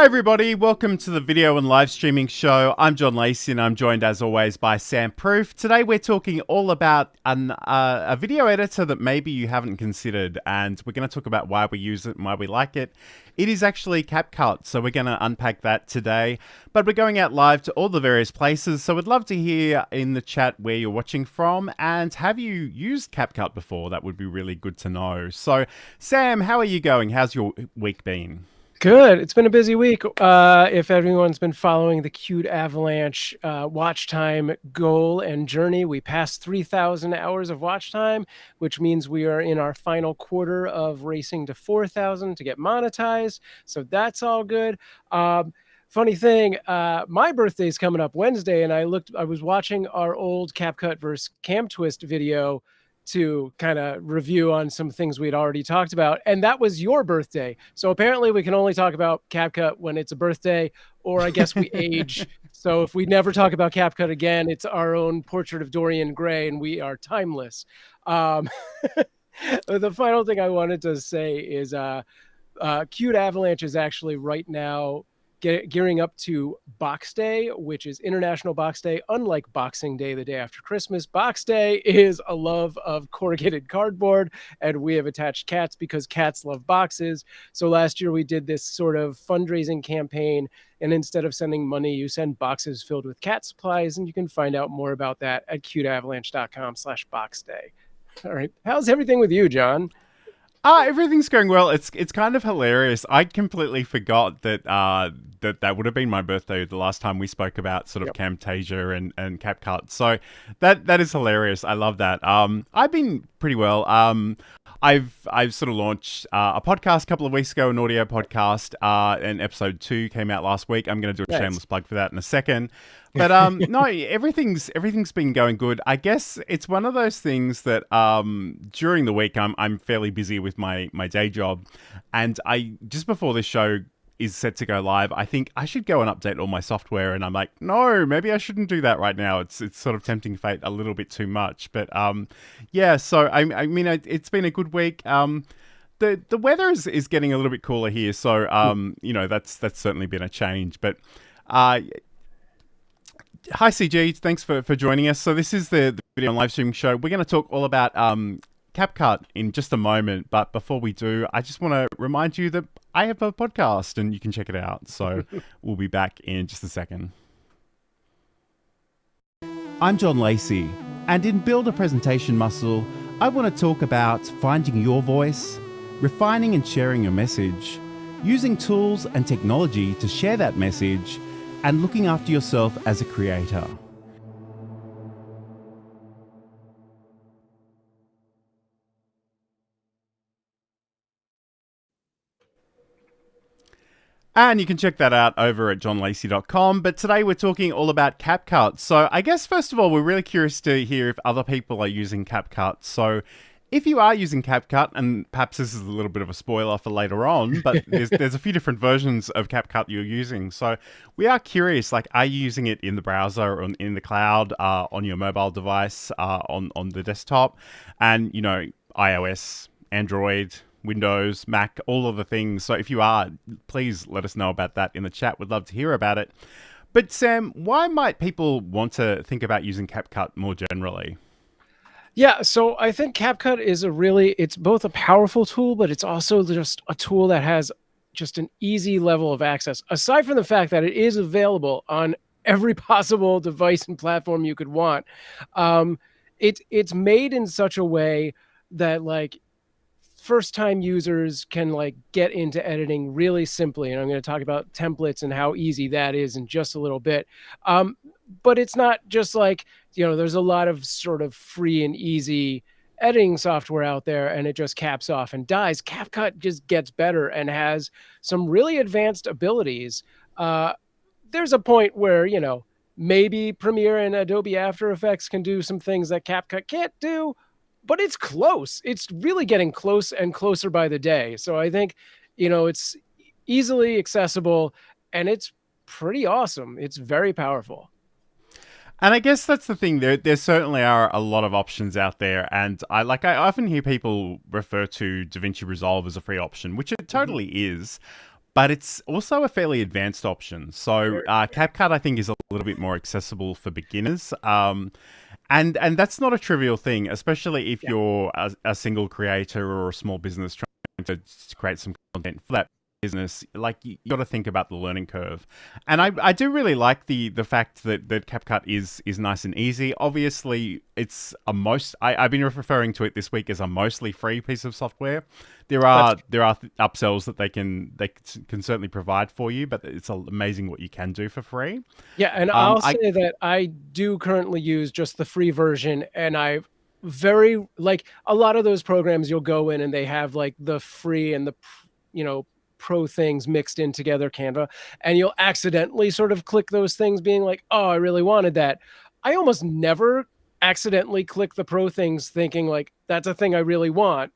Hi everybody, welcome to the video and live streaming show. I'm John Lacey and I'm joined as always by Sam Proof. Today we're talking all about a video editor that maybe you haven't considered, and we're going to talk about why we use it and why we like it. It is actually CapCut, so we're going to unpack that today. But we're going out live to all the various places, so we'd love to hear in the chat where you're watching from, and have you used CapCut before? That would be really good to know. So Sam, how are you going? How's your week been? Good. It's been a busy week. If everyone's been following the Cute Avalanche watch time goal and journey, we passed 3,000 hours of watch time, which means we are in our final quarter of racing to 4,000 to get monetized. So that's all good. Funny thing, my birthday's coming up Wednesday, and I was watching our old CapCut versus CamTwist video to kind of review on some things we'd already talked about. And that was your birthday. So apparently we can only talk about CapCut when it's a birthday, or I guess we age. So if we never talk about CapCut again, it's our own portrait of Dorian Gray and we are timeless. The final thing I wanted to say is Cute Avalanche is actually right now gearing up to Box Day, which is International Box Day. Unlike Boxing Day, the day after Christmas, Box Day is a love of corrugated cardboard, and we have attached cats because cats love boxes. So last year we did this sort of fundraising campaign, and instead of sending money, you send boxes filled with cat supplies, and you can find out more about that at cuteavalanche.com/boxday. All right. How's everything with you, John? Everything's going well. It's kind of hilarious. I completely forgot that that would have been my birthday the last time we spoke about sort of Camtasia and CapCut. So that is hilarious. I love that. I've been pretty well. I've sort of launched a podcast a couple of weeks ago, an audio podcast, and episode 2 came out last week. I'm going to do a shameless plug for that in a second. But no, everything's been going good. I guess it's one of those things that during the week I'm fairly busy with my day job, and I just before this show is set to go live, I think I should go and update all my software, and I'm like, no, maybe I shouldn't do that right now. It's sort of tempting fate a little bit too much. But yeah, so I mean it's been a good week. The weather is getting a little bit cooler here, so you know that's certainly been a change. But hi CG, thanks for joining us. So this is the video and live streaming show. We're going to talk all about CapCut in just a moment, but before we do, I just want to remind you that I have a podcast and you can check it out. So we'll be back in just a second. I'm John Lacey, and in Build a Presentation Muscle, I want to talk about finding your voice, refining and sharing your message, using tools and technology to share that message, and looking after yourself as a creator. And you can check that out over at johnlacey.com. But today we're talking all about CapCut. So I guess first of all, we're really curious to hear if other people are using CapCut. So if you are using CapCut, and perhaps this is a little bit of a spoiler for later on, but there's a few different versions of CapCut you're using. So we are curious, like, are you using it in the browser, or in the cloud, on your mobile device, on the desktop, and, you know, iOS, Android, Windows, Mac, all of the things. So if you are, please let us know about that in the chat. We'd love to hear about it. But Sam, why might people want to think about using CapCut more generally? Yeah, so I think CapCut is it's both a powerful tool, but it's also just a tool that has just an easy level of access. Aside from the fact that it is available on every possible device and platform you could want, it's made in such a way that, like, first-time users can, like, get into editing really simply. And I'm going to talk about templates and how easy that is in just a little bit. But it's not just like, you know, there's a lot of sort of free and easy editing software out there and it just caps off and dies. CapCut just gets better and has some really advanced abilities. There's a point where, you know, maybe Premiere and Adobe After Effects can do some things that CapCut can't do, but it's close. It's really getting close and closer by the day. So I think, you know, it's easily accessible and it's pretty awesome. It's very powerful. And I guess that's the thing. There certainly are a lot of options out there, and I often hear people refer to DaVinci Resolve as a free option, which it totally is. but it's also a fairly advanced option. So CapCut, I think, is a little bit more accessible for beginners. And that's not a trivial thing, especially if you're a single creator or a small business trying to create some content for that business. Like, you got to think about the learning curve. And I do really like the fact that CapCut is nice and easy. Obviously, it's I've been referring to it this week as a mostly free piece of software. There are upsells that they can certainly provide for you, but it's amazing what you can do for free. Yeah, and I'll say that I do currently use just the free version, and I very like a lot of those programs. You'll go in and they have like the free and the pro things mixed in together, Canva, and you'll accidentally sort of click those things, being like, "Oh, I really wanted that." I almost never accidentally click the pro things, thinking like that's a thing I really want.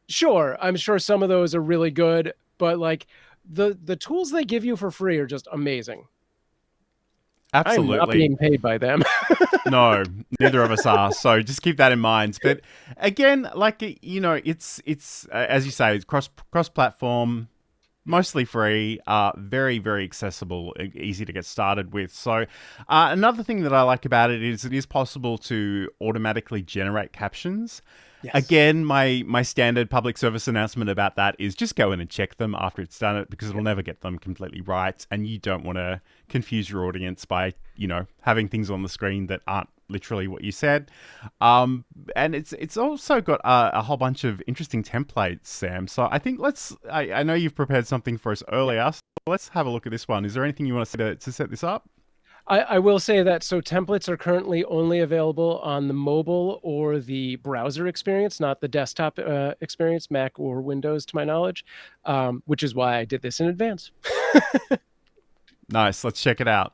Sure, I'm sure some of those are really good, but like the tools they give you for free are just amazing. Absolutely. I'm not being paid by them. No, neither of us are. So just keep that in mind. But again, like, it's as you say, it's cross-platform, mostly free, very, very accessible, easy to get started with. So another thing that I like about it is possible to automatically generate captions. Yes. Again, my standard public service announcement about that is just go in and check them after it's done it, because it'll never get them completely right, and you don't want to confuse your audience by having things on the screen that aren't literally what you said. And it's also got a whole bunch of interesting templates, Sam. So I think I know you've prepared something for us earlier, so let's have a look at this one. Is there anything you want to say to set this up? I will say that templates are currently only available on the mobile or the browser experience, not the desktop experience, Mac or Windows, to my knowledge, which is why I did this in advance. Nice. Let's check it out.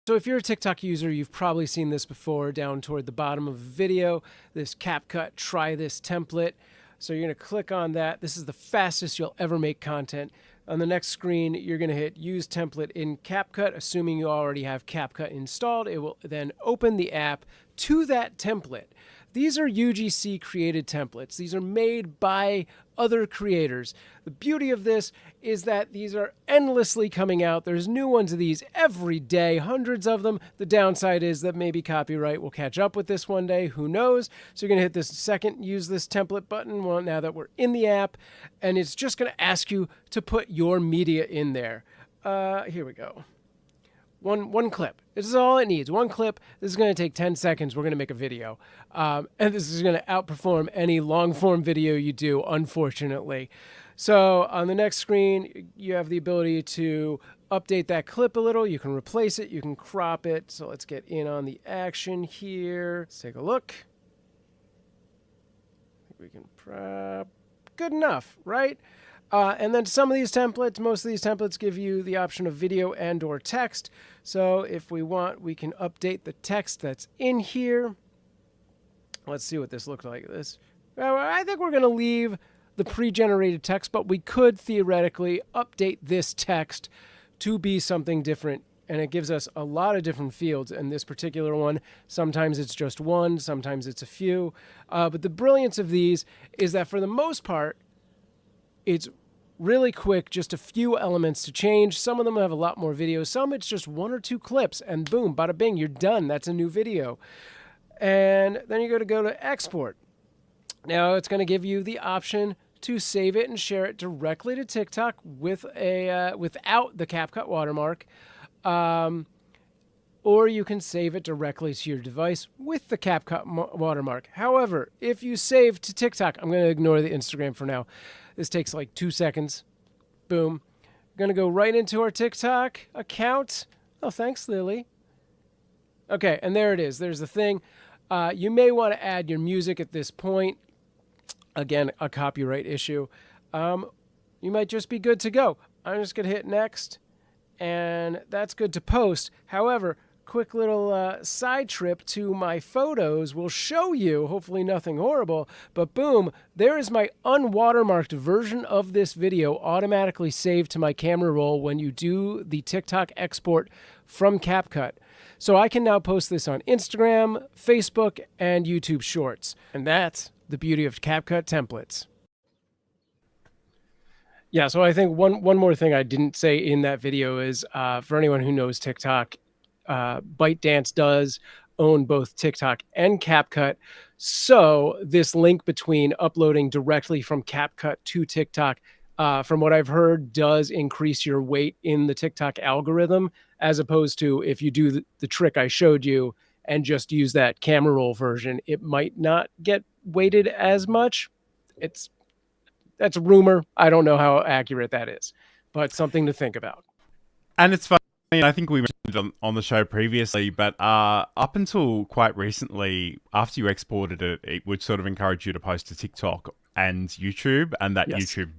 So if you're a TikTok user, you've probably seen this before down toward the bottom of the video, this CapCut try this template. So you're going to click on that. This is the fastest you'll ever make content. On the next screen, you're going to hit Use Template in CapCut. Assuming you already have CapCut installed, it will then open the app to that template. These are UGC created templates. These are made by other creators. The beauty of this is that these are endlessly coming out. There's new ones of these every day, hundreds of them. The downside is that maybe copyright will catch up with this one day. Who knows? So you're going to hit this second Use This Template button now that we're in the app, and it's just going to ask you to put your media in there. Here we go. One clip. This is all it needs. One clip. This is going to take 10 seconds. We're going to make a video. And this is going to outperform any long-form video you do, unfortunately. So on the next screen, you have the ability to update that clip a little. You can replace it. You can crop it. So let's get in on the action here. Let's take a look. I think we can... Good enough, right? And then some of these templates, most of these templates give you the option of video and or text. So if we want, we can update the text that's in here. Let's see what this looks like. I think we're going to leave the pre-generated text, but we could theoretically update this text to be something different. And it gives us a lot of different fields. And this particular one, sometimes it's just one, sometimes it's a few. But the brilliance of these is that for the most part, it's really quick, just a few elements to change. Some of them have a lot more videos. Some it's just one or two clips, and boom, bada bing, you're done. That's a new video. And then you go to export. Now it's going to give you the option to save it and share it directly to TikTok with without the CapCut watermark. Or you can save it directly to your device with the CapCut watermark. However, if you save to TikTok, I'm going to ignore the Instagram for now. This takes like 2 seconds. Boom. We're going to go right into our TikTok account. Oh, thanks, Lily. Okay, and there it is. There's the thing. You may want to add your music at this point. Again, a copyright issue. You might just be good to go. I'm just going to hit next, and that's good to post. However, quick little side trip to my photos will show you, hopefully nothing horrible, but boom, there is my unwatermarked version of this video automatically saved to my camera roll when you do the TikTok export from CapCut. So I can now post this on Instagram, Facebook, and YouTube Shorts. And that's the beauty of CapCut templates. Yeah, so I think one more thing I didn't say in that video is for anyone who knows TikTok, for anyone who knows TikTok, ByteDance does own both TikTok and CapCut. So this link between uploading directly from CapCut to TikTok, from what I've heard, does increase your weight in the TikTok algorithm, as opposed to if you do the trick I showed you and just use that camera roll version, it might not get weighted as much. It's That's a rumor. I don't know how accurate that is, but something to think about. And it's funny, I think we mentioned it on the show previously, but up until quite recently, after you exported it, it would sort of encourage you to post to TikTok and YouTube, and that Yes. YouTube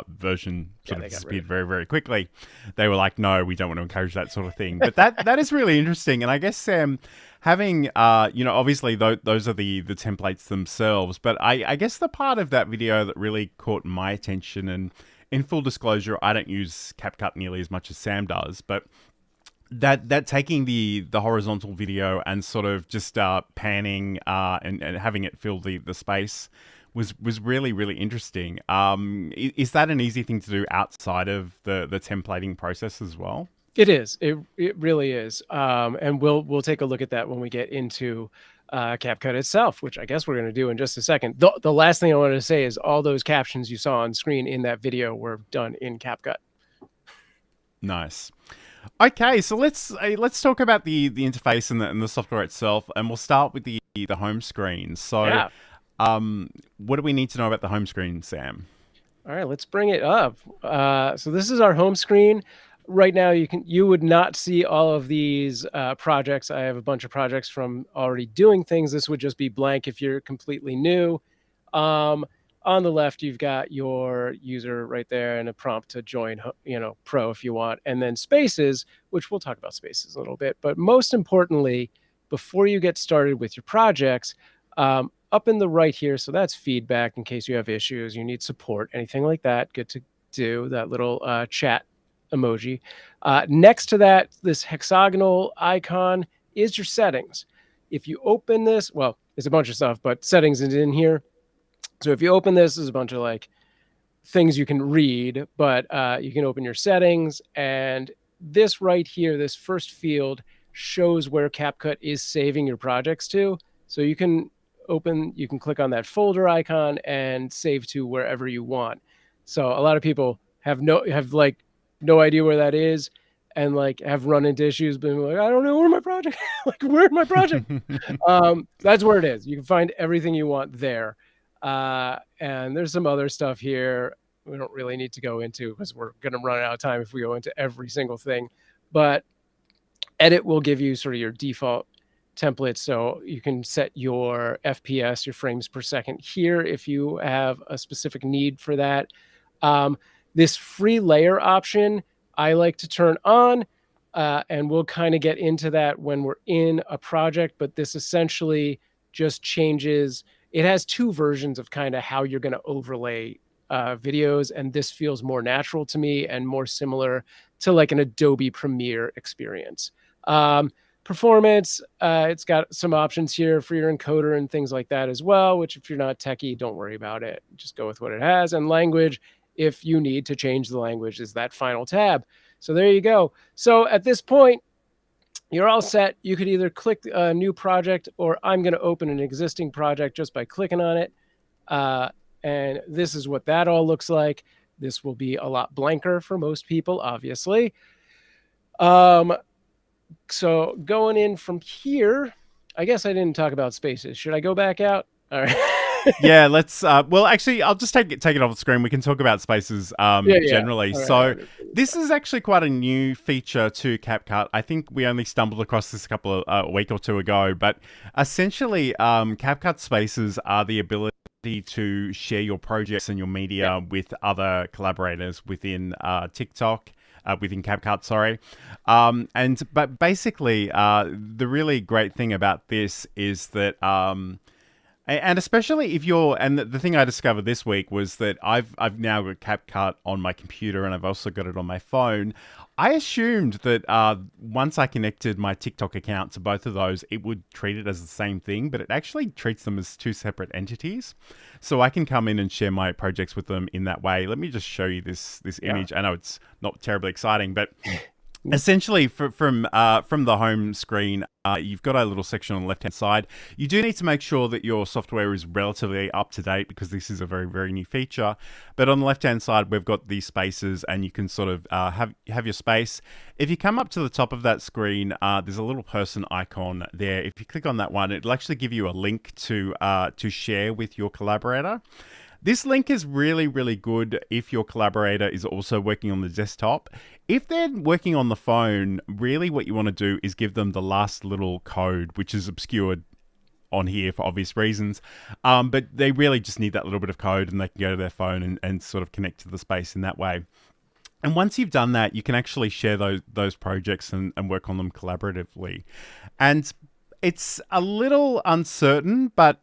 version sort of they got rid disappeared of it. very, very quickly. They were like, no, we don't want to encourage that sort of thing. But that is really interesting. And I guess, Sam, having, obviously those are the templates themselves, but I guess the part of that video that really caught my attention, and in full disclosure, I don't use CapCut nearly as much as Sam does, but that taking the horizontal video and sort of just panning and having it fill the space was really, really interesting. Is that an easy thing to do outside of the templating process as well? It is. It really is. And we'll take a look at that when we get into CapCut itself, which I guess we're going to do in just a second. The last thing I wanted to say is all those captions you saw on screen in that video were done in CapCut. Nice. Okay, so let's talk about the interface and the software itself, and we'll start with the home screen. So, Yeah. What do we need to know about the home screen, Sam? All right, let's bring it up. So this is our home screen. Right now, you would not see all of these projects. I have a bunch of projects from already doing things. This would just be blank if you're completely new. On the left, you've got your user right there and a prompt to join, Pro if you want, and then Spaces, which we'll talk about Spaces a little bit. But most importantly, before you get started with your projects, up in the right here, so that's feedback in case you have issues, you need support, anything like that. Good to do that little chat emoji. Next to that, this hexagonal icon is your settings. If you open this, well, there's a bunch of stuff, but settings is in here. So if you open this, there's a bunch of like things you can read, but you can open your settings, and this right here, this first field shows where CapCut is saving your projects to. So you can click on that folder icon and save to wherever you want. So a lot of people have no idea where that is, and like have run into issues being like, I don't know where my project, like where's my project? That's where it is. You can find everything you want there. And there's some other stuff here we don't really need to go into because we're going to run out of time if we go into every single thing. But edit will give you sort of your default template. So you can set your FPS, your frames per second here if you have a specific need for that. This free layer option, I like to turn on, and we'll kind of get into that when we're in a project, but this essentially just changes. It has two versions of kind of how you're going to overlay videos, and this feels more natural to me and more similar to like an Adobe Premiere experience. Performance, it's got some options here for your encoder and things like that as well, which if you're not techie, don't worry about it. Just go with what it has. And language, if you need to change the language, is that final tab. So there you go. So at this point, you're all set. You could either click a new project, or I'm going to open an existing project just by clicking on it. And this is what that all looks like. This will be a lot blanker for most people, obviously. So going in from here, I guess I didn't talk about Spaces. Should I go back out? All right. Yeah, let's. Well, actually, I'll just take it off the screen. We can talk about Spaces generally. Right, so this is actually quite a new feature to CapCut. I think we only stumbled across this a week or two ago. But essentially, CapCut Spaces are the ability to share your projects and your media with other collaborators within TikTok. Within CapCut, sorry. But basically, the really great thing about this is that, and especially if you're, and the thing I discovered this week was that I've now got CapCut on my computer and I've also got it on my phone. I assumed that once I connected my TikTok account to both of those, it would treat it as the same thing, but it actually treats them as two separate entities. So I can come in and share my projects with them in that way. Let me just show you this image. I know it's not terribly exciting, but essentially, from the home screen, you've got a little section on the left-hand side. You do need to make sure that your software is relatively up to date because this is a very, very new feature. But on the left-hand side, we've got these spaces, and you can sort of have your space. If you come up to the top of that screen, there's a little person icon there. If you click on that one, it'll actually give you a link to share with your collaborator. This link is really, really good if your collaborator is also working on the desktop. If they're working on the phone, really what you want to do is give them the last little code, which is obscured on here for obvious reasons. But they really just need that little bit of code, and they can go to their phone and sort of connect to the space in that way. And once you've done that, you can actually share those projects and work on them collaboratively. And it's a little uncertain, but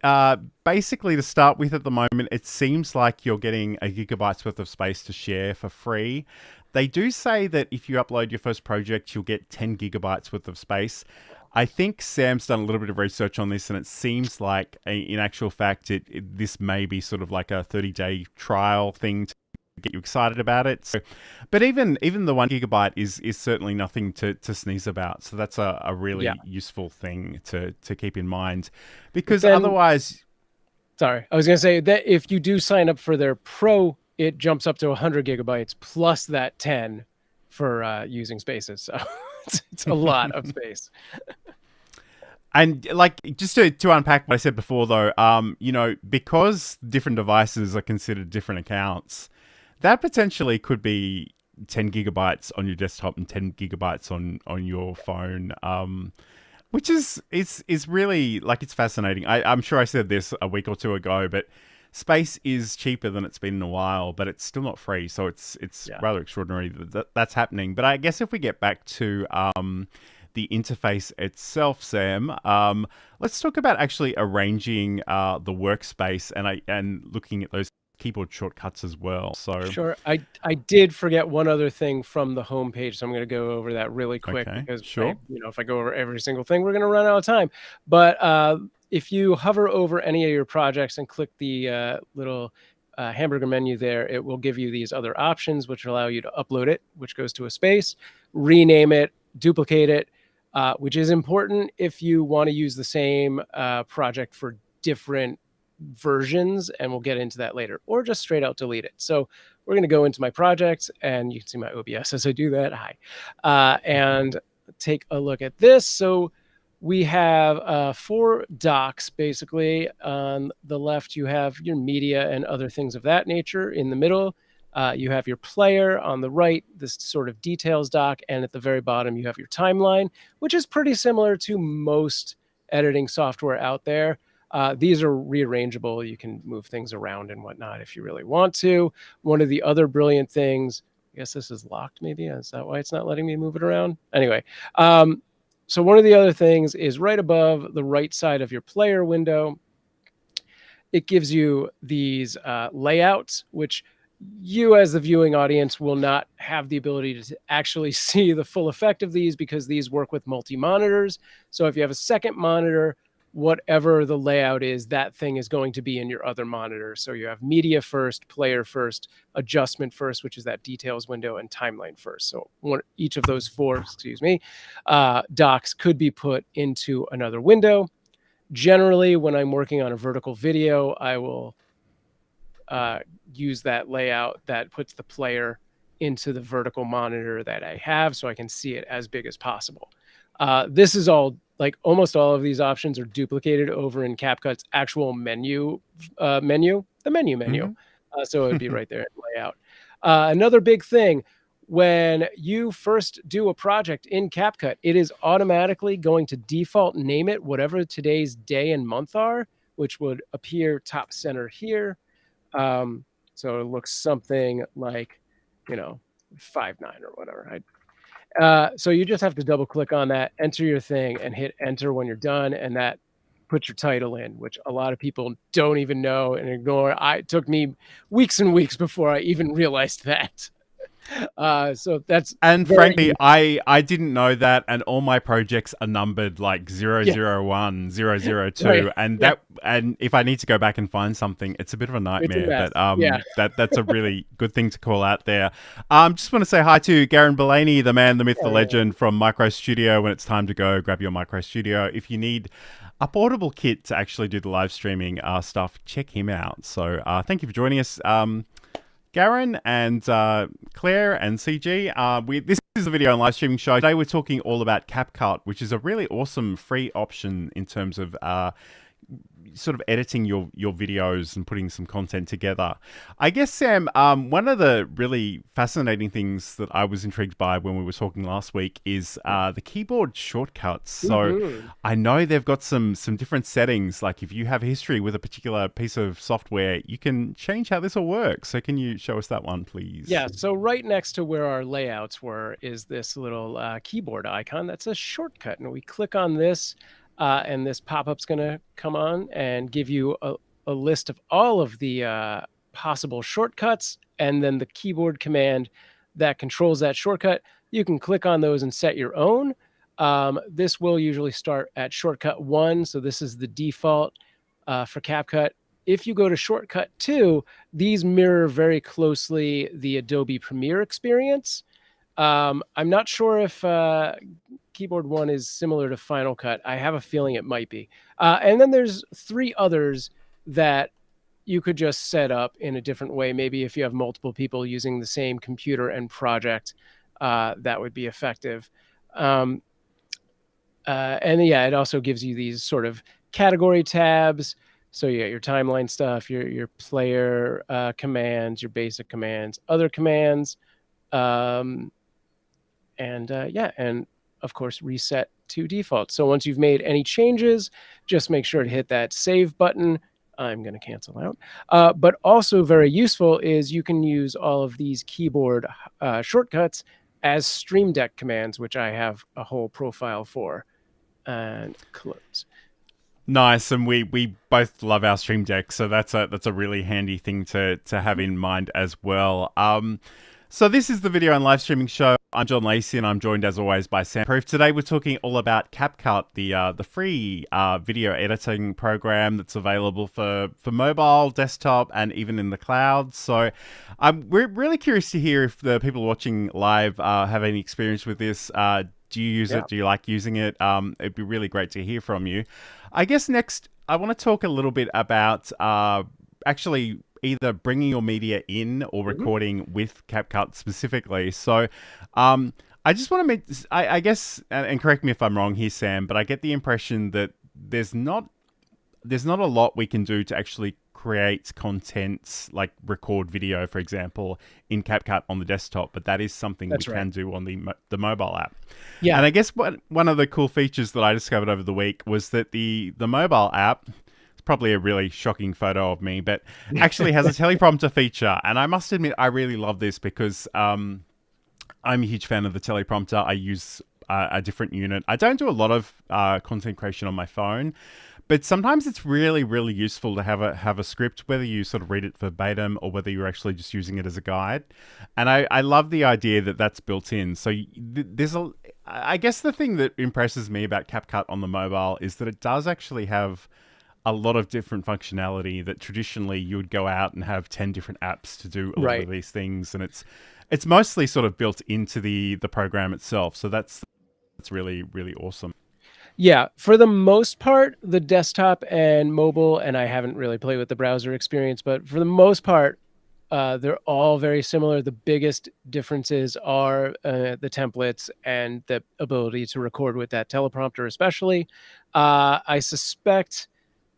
basically to start with at the moment, it seems like you're getting a gigabyte's worth of space to share for free. They do say that if you upload your first project, you'll get 10 gigabytes worth of space. I think Sam's done a little bit of research on this, and it seems like, in actual fact, this may be sort of like a 30-day trial thing to get you excited about it. So, but even the 1 gigabyte is certainly nothing to sneeze about. So that's a really useful thing to keep in mind, because otherwise... Sorry, I was going to say that if you do sign up for their Pro, it jumps up to 100 gigabytes plus that 10 for using spaces. So it's a lot of space. And like, just to unpack what I said before, though, because different devices are considered different accounts, that potentially could be 10 gigabytes on your desktop and 10 gigabytes on your phone, which is really, like, it's fascinating. I'm sure I said this a week or two ago, but space is cheaper than it's been in a while, but it's still not free. So it's rather extraordinary that that's happening. But I guess if we get back to the interface itself, Sam, let's talk about actually arranging the workspace and looking at those keyboard shortcuts as well. So sure, I did forget one other thing from the home page, so I'm going to go over that really quick, because if I go over every single thing, we're going to run out of time. But if you hover over any of your projects and click the little hamburger menu there, it will give you these other options, which allow you to upload it, which goes to a space, rename it, duplicate it, which is important if you want to use the same project for different versions, and we'll get into that later, or just straight out delete it. So we're going to go into my projects, and you can see my OBS as I do that. Hi. And take a look at this. So we have 4 docs, basically. On the left, you have your media and other things of that nature. In the middle, you have your player. On the right, this sort of details doc. And at the very bottom, you have your timeline, which is pretty similar to most editing software out there. These are rearrangeable. You can move things around and whatnot if you really want to. One of the other brilliant things, I guess this is locked maybe. Is that why it's not letting me move it around? Anyway, so one of the other things is right above the right side of your player window. It gives you these layouts, which you as the viewing audience will not have the ability to actually see the full effect of these, because these work with multi-monitors. So if you have a second monitor, whatever the layout is, that thing is going to be in your other monitor. So you have media first, player first, adjustment first, which is that details window, and timeline first. So each of those 4, docs could be put into another window. Generally, when I'm working on a vertical video, I will use that layout that puts the player into the vertical monitor that I have, so I can see it as big as possible. This is all, like, almost all of these options are duplicated over in CapCut's actual menu. So it would be right there in layout. Another big thing, when you first do a project in CapCut, it is automatically going to default name it whatever today's day and month are, which would appear top center here. So it looks something like, 5/9 or whatever. So you just have to double click on that, enter your thing, and hit enter when you're done, and that puts your title in, which a lot of people don't even know and ignore. It took me weeks and weeks before I even realized that. So that's And very frankly, I didn't know that, and all my projects are numbered like zero yeah, zero 001, 002, right. and Yeah, if I need to go back and find something, it's a bit of a it's a nightmare. mess. But Yeah. that's a really good thing to call out there. Just want to say hi to Garen Belaney, the man, the myth, the Oh, legend from Micro Studio. When it's time to go, grab your Micro Studio. If you need a portable kit to actually do the live streaming stuff, check him out. So thank you for joining us. Garen and Claire and CG. This is a video and live streaming show. Today we're talking all about CapCut, which is a really awesome free option in terms of sort of editing your videos and putting some content together. I guess, Sam, one of the really fascinating things that I was intrigued by when we were talking last week is the keyboard shortcuts. So mhm. I know they've got some different settings. Like if you have history with a particular piece of software, you can change how this will work. So can you show us that one, please? Yeah, so right next to where our layouts were is this little keyboard icon. That's a shortcut. And we click on this, and this pop-up's going to come on and give you a list of all of the possible shortcuts, and then the keyboard command that controls that shortcut. You can click on those and set your own. This will usually start at shortcut 1, so this is the default for CapCut. If you go to shortcut 2, these mirror very closely the Adobe Premiere experience. I'm not sure if keyboard 1 is similar to Final Cut. I have a feeling it might be. And then there's 3 others that you could just set up in a different way. Maybe if you have multiple people using the same computer and project, that would be effective. And yeah, it also gives you these sort of category tabs. So you got your timeline stuff, your player commands, your basic commands, other commands, and yeah, and of course reset to default. So once you've made any changes, just make sure to hit that save button. I'm going to cancel out. But also very useful is you can use all of these keyboard shortcuts as Stream Deck commands, which I have a whole profile for. And close. Nice, and we both love our Stream Deck, so that's a really handy thing to have in mind as well. So this is the video and live streaming show. I'm John Lacey, and I'm joined as always by Sam Proof. Today we're talking all about CapCut, the free video editing program that's available for mobile, desktop, and even in the cloud. So we're really curious to hear if the people watching live have any experience with this. Do you use it? Do you like using it? It'd be really great to hear from you. I guess next, I want to talk a little bit about actually either bringing your media in or recording with CapCut specifically. So I just want to make, I guess, and correct me if I'm wrong here, Sam, but I get the impression that there's not a lot we can do to actually create content, like record video, for example, in CapCut on the desktop, but that is something we can do on the mobile app. Yeah. And I guess one of the cool features that I discovered over the week was that the mobile app, it's probably a really shocking photo of me, but actually has a teleprompter feature. And I must admit, I really love this because I'm a huge fan of the teleprompter. I use a different unit. I don't do a lot of content creation on my phone, but sometimes it's really, really useful to have a script, whether you sort of read it verbatim or whether you're actually just using it as a guide. And I love the idea that that's built in. So I guess the thing that impresses me about CapCut on the mobile is that it does actually have a lot of different functionality that traditionally you would go out and have 10 different apps to do a lot of these things. And it's mostly sort of built into the program itself. So that's really, really awesome. Yeah, for the most part, the desktop and mobile, and I haven't really played with the browser experience, but for the most part, they're all very similar. The biggest differences are the templates and the ability to record with that teleprompter, especially. I suspect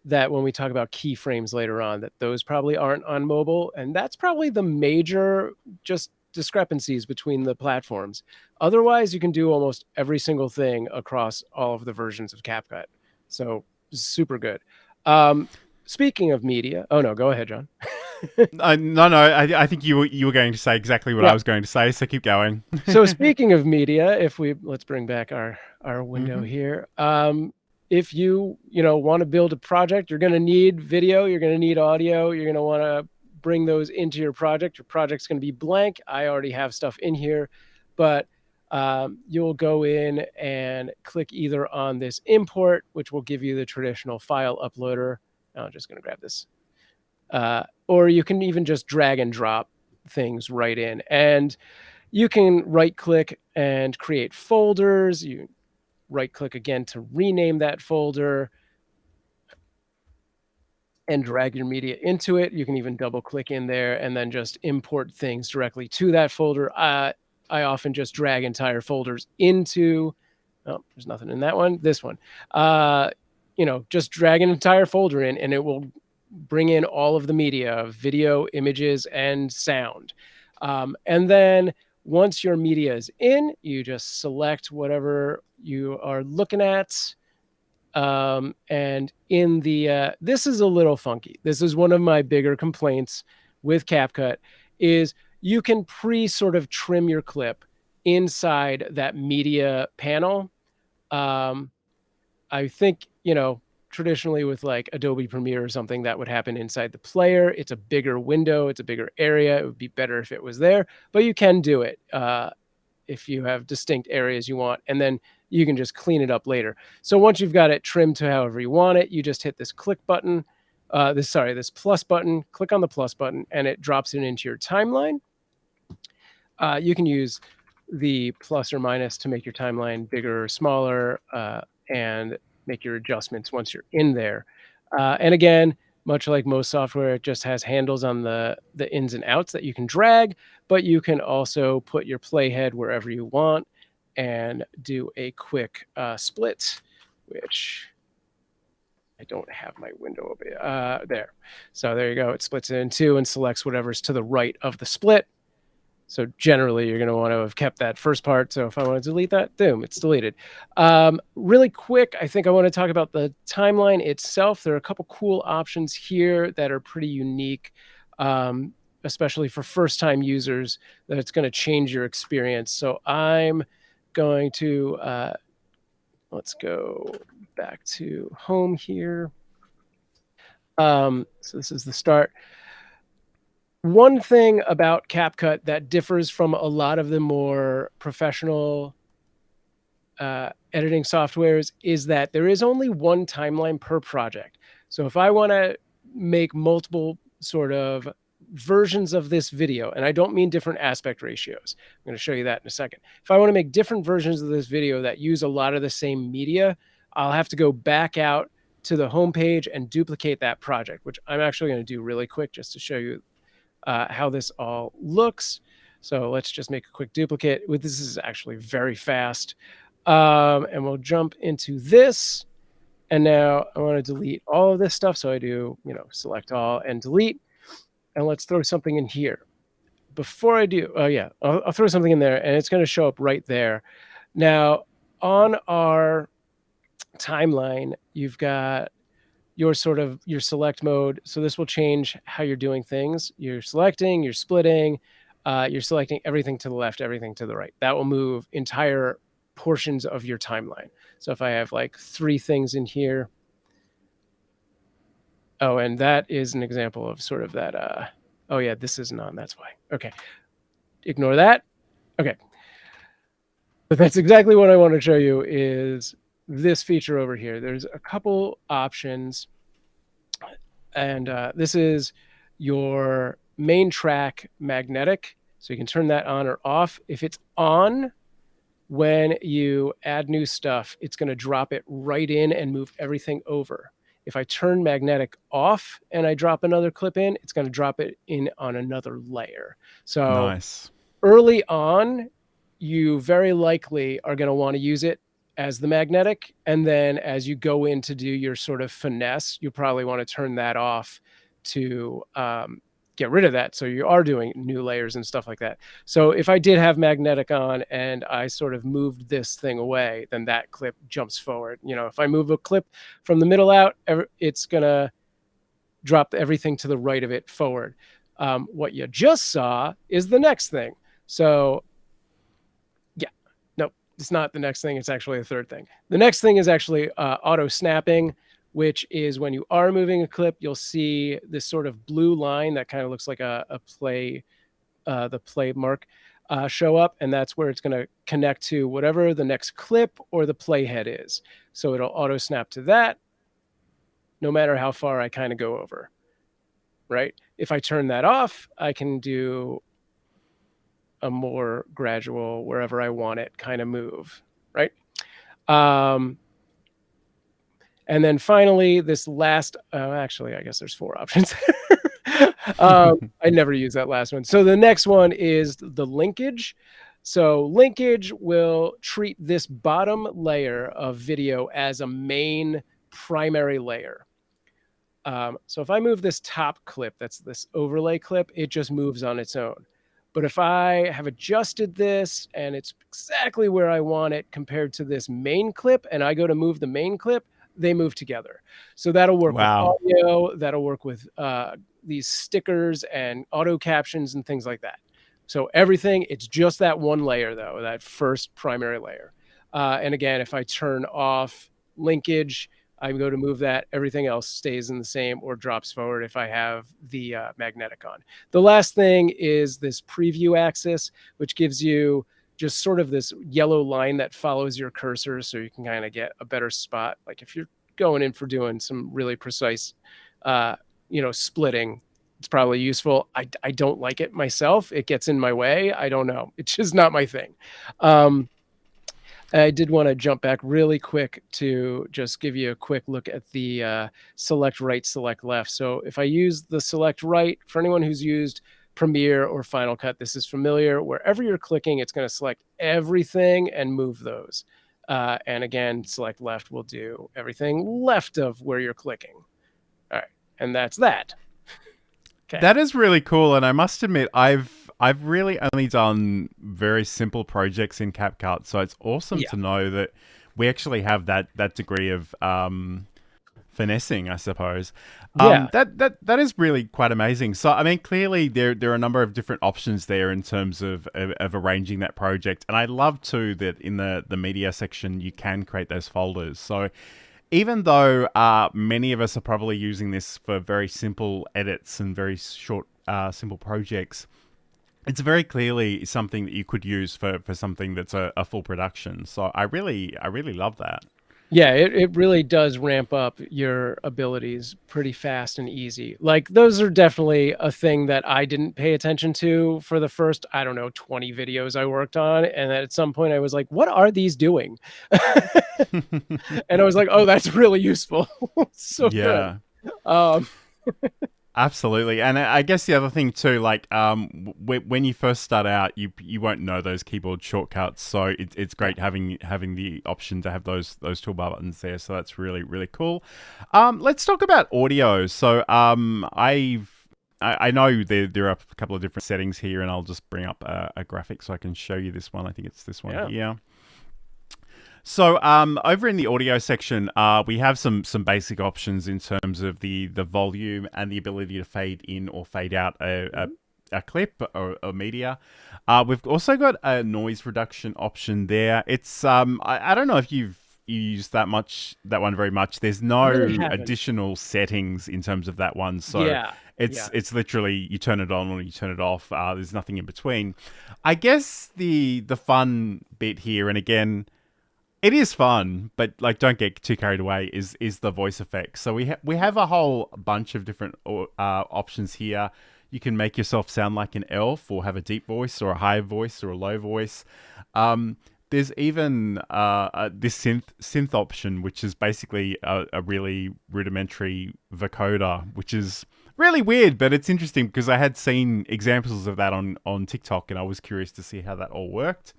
that when we talk about keyframes later on, that those probably aren't on mobile, and that's probably the major just discrepancies between the platforms. Otherwise, you can do almost every single thing across all of the versions of CapCut. So super good. Speaking of media, oh no, go ahead, John. No, I think you were going to say exactly what I was going to say, so keep going. So speaking of media, let's bring back our window here. If you want to build a project, you're going to need video, you're going to need audio, you're going to want to bring those into your project. Your project's going to be blank. I already have stuff in here, but you'll go in and click either on this import, which will give you the traditional file uploader. I'm just going to grab this. Or you can even just drag and drop things right in. And you can right click and create folders. You right click again to rename that folder and drag your media into it. You can even double click in there and then just import things directly to that folder. I often just drag entire folders into, oh, there's nothing in that one. This one, just drag an entire folder in and it will bring in all of the media, video, images, and sound. And then once your media is in, you just select whatever you are looking at. And in the, this is a little funky. This is one of my bigger complaints with CapCut is you can sort of trim your clip inside that media panel. I think, traditionally with like Adobe Premiere or something, that would happen inside the player. It's a bigger window. It's a bigger area. It would be better if it was there, but you can do it if you have distinct areas you want, and then you can just clean it up later. So once you've got it trimmed to however you want it, you just hit this click button, this plus button, click on the plus button, and it drops it into your timeline. You can use the plus or minus to make your timeline bigger or smaller, and make your adjustments once you're in there. And again, much like most software, it just has handles on the ins and outs that you can drag, but you can also put your playhead wherever you want and do a quick split, which I don't have my window open. There. So there you go. It splits it in two and selects whatever's to the right of the split. So generally, you're going to want to have kept that first part. So if I want to delete that, boom, it's deleted. Really quick, I think I want to talk about the timeline itself. There are a couple cool options here that are pretty unique, especially for first-time users, that it's going to change your experience. So I'm going to, let's go back to home here. So this is the start. One thing about CapCut that differs from a lot of the more professional editing softwares is that there is only one timeline per project. So if I want to make multiple sort of versions of this video, and I don't mean different aspect ratios, I'm going to show you that in a second. If I want to make different versions of this video that use a lot of the same media, I'll have to go back out to the home page and duplicate that project, which I'm actually going to do really quick just to show you how this all looks. So let's just make a quick duplicate. This is actually very fast. And we'll jump into this. And now I want to delete all of this stuff. So I do, select all and delete. And let's throw something in here. Before I do, I'll throw something in there and it's going to show up right there. Now on our timeline, you've got your select mode. So this will change how you're doing things. You're selecting, you're splitting, you're selecting everything to the left, everything to the right. That will move entire portions of your timeline. So if I have like 3 things in here. Oh, and that is an example of sort of that. Oh yeah, this isn't on, that's why. Okay, ignore that. Okay. But that's exactly what I want to show you is this feature over here. There's a couple options, and this is your main track magnetic. So you can turn that on or off. If it's on, when you add new stuff, it's going to drop it right in and move everything over. If I turn magnetic off and I drop another clip in, it's going to drop it in on another layer. So nice. Early on, you very likely are going to want to use it as the magnetic. And then as you go in to do your sort of finesse, you probably want to turn that off to get rid of that. So you are doing new layers and stuff like that. So if I did have magnetic on and I sort of moved this thing away, then that clip jumps forward. If I move a clip from the middle out, it's going to drop everything to the right of it forward. What you just saw is the next thing. So it's not the next thing. It's actually the third thing. The next thing is actually auto snapping, which is when you are moving a clip, you'll see this sort of blue line that kind of looks like a play, the play mark show up, and that's where it's going to connect to whatever the next clip or the playhead is. So it'll auto snap to that no matter how far I kind of go over, right? If I turn that off, I can do a more gradual, wherever I want it kind of move, right? And then finally, this last, actually, I guess there's 4 options. I never use that last one. So the next one is the linkage. So linkage will treat this bottom layer of video as a main primary layer. So if I move this top clip, that's this overlay clip, it just moves on its own. But if I have adjusted this and it's exactly where I want it compared to this main clip, and I go to move the main clip, they move together. So that'll work with audio, that'll work with these stickers and auto captions and things like that. So everything, it's just that one layer though, that first primary layer. And again, if I turn off linkage, I go to move that, everything else stays in the same or drops forward if I have the magnetic on. The last thing is this preview axis, which gives you just sort of this yellow line that follows your cursor, so you can kind of get a better spot. Like if you're going in for doing some really precise, splitting, it's probably useful. I don't like it myself. It gets in my way. I don't know. It's just not my thing. I did want to jump back really quick to just give you a quick look at the select right, select left. So if I use the select right, for anyone who's used Premiere or Final Cut, this is familiar. Wherever you're clicking, it's going to select everything and move those. And again, select left will do everything left of where you're clicking. All right, and that's that. Okay. That is really cool, and I must admit, I've really only done very simple projects in CapCut, so it's awesome to know that we actually have that degree of finessing, I suppose. That is really quite amazing. So I mean, clearly there are a number of different options there in terms of arranging that project, and I love too that in the media section you can create those folders. So even though many of us are probably using this for very simple edits and very short simple projects, it's very clearly something that you could use for something that's a full production. So I really love that. Yeah, it really does ramp up your abilities pretty fast and easy. Like those are definitely a thing that I didn't pay attention to for the first, 20 videos I worked on. And at some point I was like, what are these doing? And I was like, oh, that's really useful. So good. Absolutely. And I guess the other thing too, like when you first start out, you won't know those keyboard shortcuts. So it's great having the option to have those toolbar buttons there. So that's really, really cool. Let's talk about audio. So I know there are a couple of different settings here, and I'll just bring up a graphic so I can show you this one. I think it's this one here. So over in the audio section, we have some basic options in terms of the volume and the ability to fade in or fade out a clip or media. We've also got a noise reduction option there. It's I don't know if you've used that one very much. There's no additional settings in terms of that one. So it's literally you turn it on or you turn it off. There's nothing in between. I guess the fun bit here, and again, it is fun, but like don't get too carried away, is the voice effects. So we have a whole bunch of different options here. You can make yourself sound like an elf, or have a deep voice, or a high voice, or a low voice. There's even this synth option, which is basically a really rudimentary vocoder, which is really weird, but it's interesting because I had seen examples of that on TikTok, and I was curious to see how that all worked.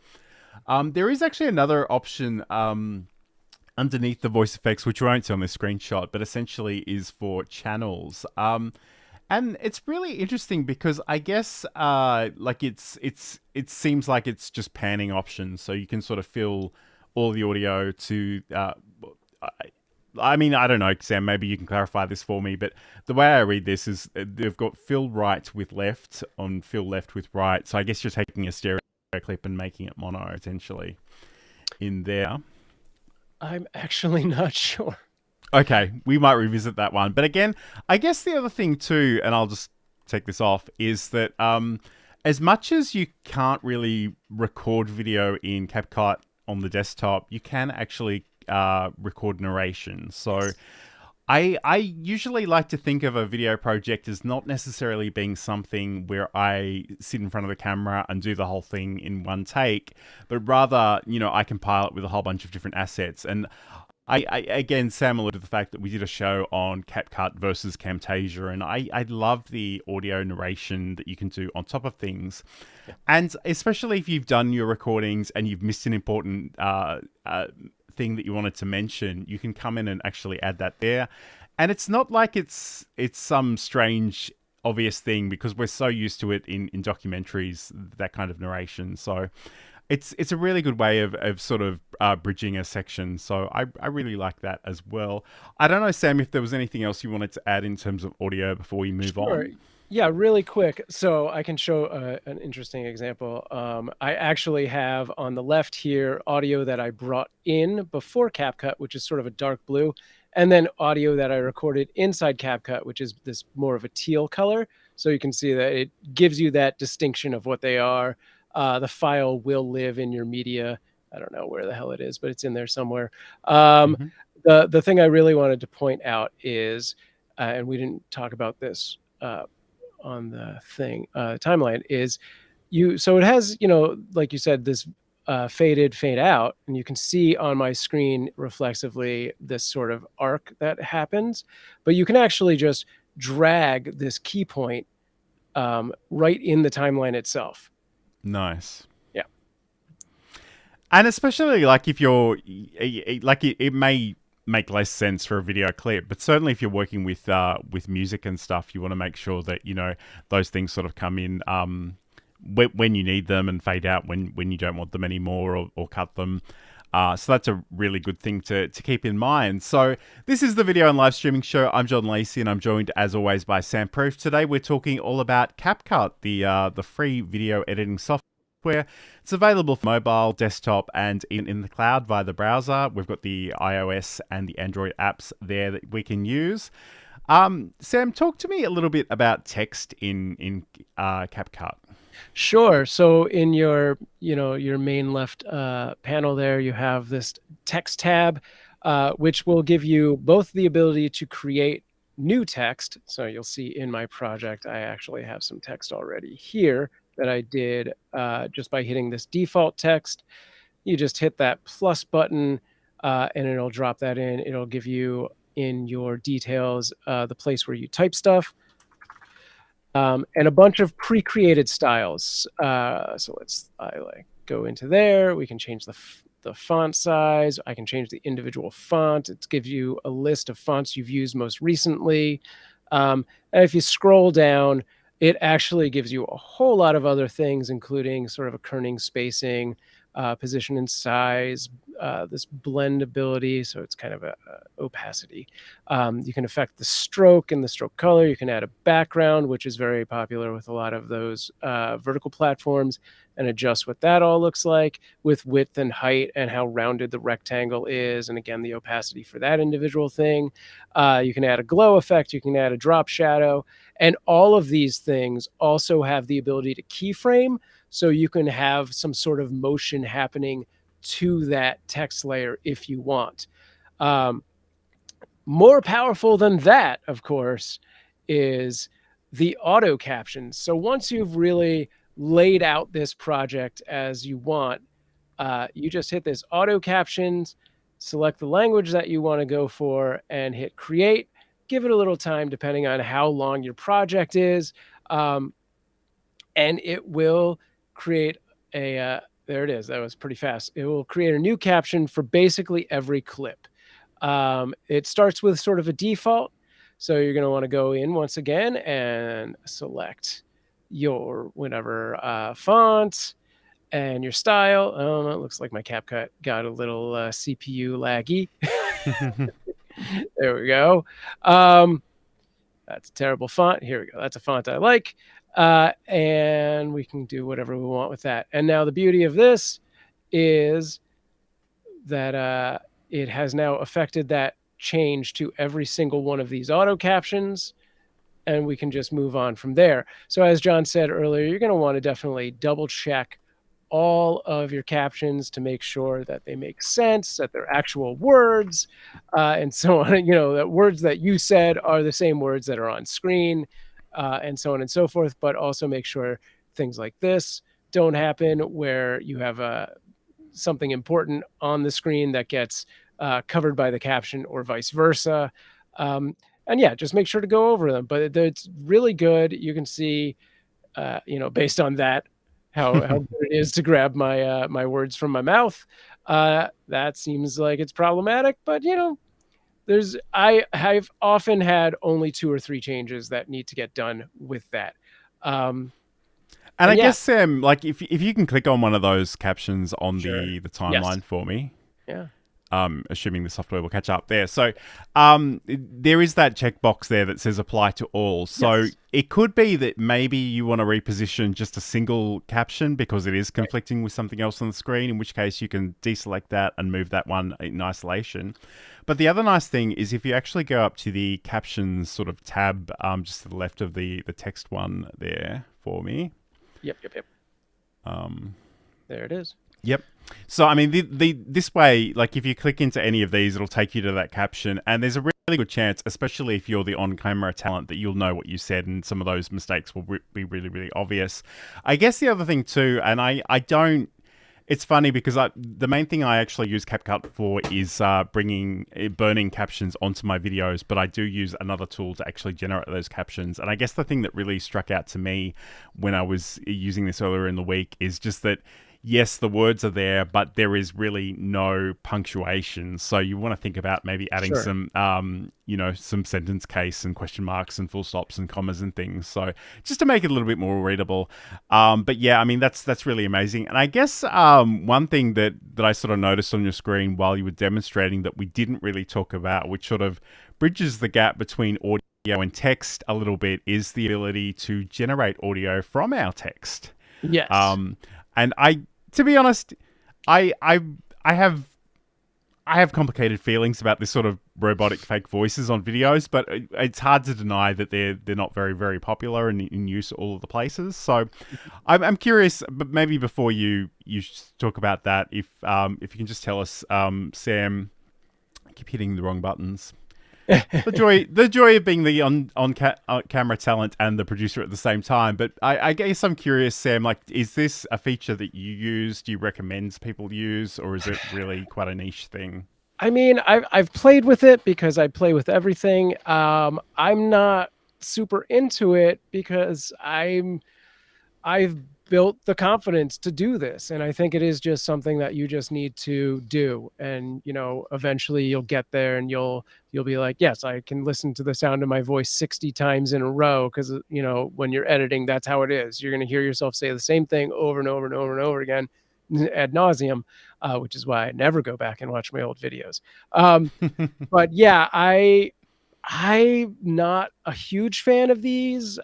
There is actually another option underneath the voice effects, which you won't see on this screenshot, but essentially is for channels. And it's really interesting because I guess like it seems like it's just panning options, so you can sort of fill all the audio to. I mean, I don't know, Sam. Maybe you can clarify this for me. But the way I read this is they've got fill right with left on fill left with right. So I guess you're taking a stereo clip and making it mono essentially in there. I'm actually not sure. Okay, we might revisit that one. But again, I guess the other thing too, and I'll just take this off, is that as much as you can't really record video in CapCut on the desktop, you can actually record narration. So I usually like to think of a video project as not necessarily being something where I sit in front of the camera and do the whole thing in one take, but rather, I compile it with a whole bunch of different assets. And I again, Sam alluded to the fact that we did a show on CapCut versus Camtasia, and I love the audio narration that you can do on top of things. Yeah. And especially if you've done your recordings and you've missed an important thing that you wanted to mention, you can come in and actually add that there. And it's not like it's some strange obvious thing, because we're so used to it in documentaries, that kind of narration. So it's a really good way of sort of bridging a section. So I really like that as well. I don't know, Sam, if there was anything else you wanted to add in terms of audio before we move on. Yeah, really quick. So I can show an interesting example. I actually have on the left here audio that I brought in before CapCut, which is sort of a dark blue, and then audio that I recorded inside CapCut, which is this more of a teal color. So you can see that it gives you that distinction of what they are. The file will live in your media. I don't know where the hell it is, but it's in there somewhere. The thing I really wanted to point out is, and we didn't talk about this on the thing timeline, is so it has, like you said, this faded fade out, and you can see on my screen reflexively this sort of arc that happens, but you can actually just drag this key point right in the timeline itself. Nice. Yeah. And especially like if you're like it may make less sense for a video clip, but certainly if you're working with music and stuff, you want to make sure that those things sort of come in when you need them and fade out when you don't want them anymore, or cut them. So that's a really good thing to keep in mind. So this is the Video and Live Streaming Show. I'm John Lacey, and I'm joined as always by Sam Proof. Today we're talking all about CapCut, the free video editing software. It's available for mobile, desktop, and in the cloud via the browser. We've got the iOS and the Android apps there that we can use. Sam, talk to me a little bit about text in CapCut. Sure. So in your main left panel there, you have this text tab, which will give you both the ability to create new text. So you'll see in my project, I actually have some text already here that I did just by hitting this default text. You just hit that plus button and it'll drop that in. It'll give you in your details the place where you type stuff. And a bunch of pre-created styles. So I go into there. We can change the font size. I can change the individual font. It gives you a list of fonts you've used most recently. And if you scroll down, it actually gives you a whole lot of other things, including sort of a kerning spacing, position and size, this blendability, so it's kind of a opacity. You can affect the stroke and the stroke color. You can add a background, which is very popular with a lot of those vertical platforms, and adjust what that all looks like with width and height and how rounded the rectangle is, and again, the opacity for that individual thing. You can add a glow effect. You can add a drop shadow. And all of these things also have the ability to keyframe, so you can have some sort of motion happening to that text layer if you want. More powerful than that, of course, is the auto captions. So once you've really laid out this project as you want, you just hit this auto captions, select the language that you want to go for, and hit create. Give it a little time depending on how long your project is, and it will create a there it is. That was pretty fast. It will create a new caption for basically every clip. It starts with sort of a default, so you're going to want to go in once again and select your whatever font and your style. Oh, it looks like my CapCut got a little CPU laggy. There we go. That's a terrible font. Here we go. That's a font I like. And we can do whatever we want with that. And now the beauty of this is that it has now affected that change to every single one of these auto captions, and we can just move on from there. So as John said earlier, you're going to want to definitely double check all of your captions to make sure that they make sense, that they're actual words, and so on. You know, that words that you said are the same words that are on screen, and so on and so forth. But also make sure things like this don't happen, where you have something important on the screen that gets covered by the caption, or vice versa. And yeah, just make sure to go over them. But it's really good. You can see, based on that, how good it is to grab my words from my mouth. That seems like it's problematic, but I've often had only 2 or 3 changes that need to get done with that. And I yeah, guess, Sam, like if you can click on one of those captions on sure. the Yes. timeline for me, Yeah. assuming the software will catch up there. So there is that checkbox there that says apply to all. So Yes. it could be that maybe you want to reposition just a single caption because it is conflicting with something else on the screen, in which case you can deselect that and move that one in isolation. But the other nice thing is if you actually go up to the captions sort of tab, just to the left of the text one there for me. Yep. There it is. Yep. So, I mean, this way, like if you click into any of these, it'll take you to that caption. And there's a really good chance, especially if you're the on-camera talent, that you'll know what you said and some of those mistakes will be really, really obvious. I guess the other thing too, and I don't, it's funny because the main thing I actually use CapCut for is burning captions onto my videos, but I do use another tool to actually generate those captions. And I guess the thing that really struck out to me when I was using this earlier in the week is just that, yes, the words are there, but there is really no punctuation. So you want to think about maybe adding Sure. some sentence case and question marks and full stops and commas and things. So just to make it a little bit more readable. But yeah, I mean, that's really amazing. And I guess one thing that I sort of noticed on your screen while you were demonstrating that we didn't really talk about, which sort of bridges the gap between audio and text a little bit, is the ability to generate audio from our text. Yes. And to be honest, I have complicated feelings about this sort of robotic fake voices on videos, but it's hard to deny that they're not very, very popular and in use all of the places. So I'm curious, but maybe before you talk about that, if you can just tell us, Sam, I keep hitting the wrong buttons. The joy of being the camera talent and the producer at the same time. But I guess I'm curious, Sam, like, is this a feature that you use? Do you recommend people use, or is it really quite a niche thing? I mean, I've played with it because I play with everything. I'm not super into it because I've built the confidence to do this, and I think it is just something that you just need to do. And eventually you'll get there, and you'll be like, yes, I can listen to the sound of my voice 60 times in a row, because when you're editing, that's how it is. You're going to hear yourself say the same thing over and over and over and over again ad nauseum, which is why I never go back and watch my old videos. But yeah, I'm not a huge fan of these.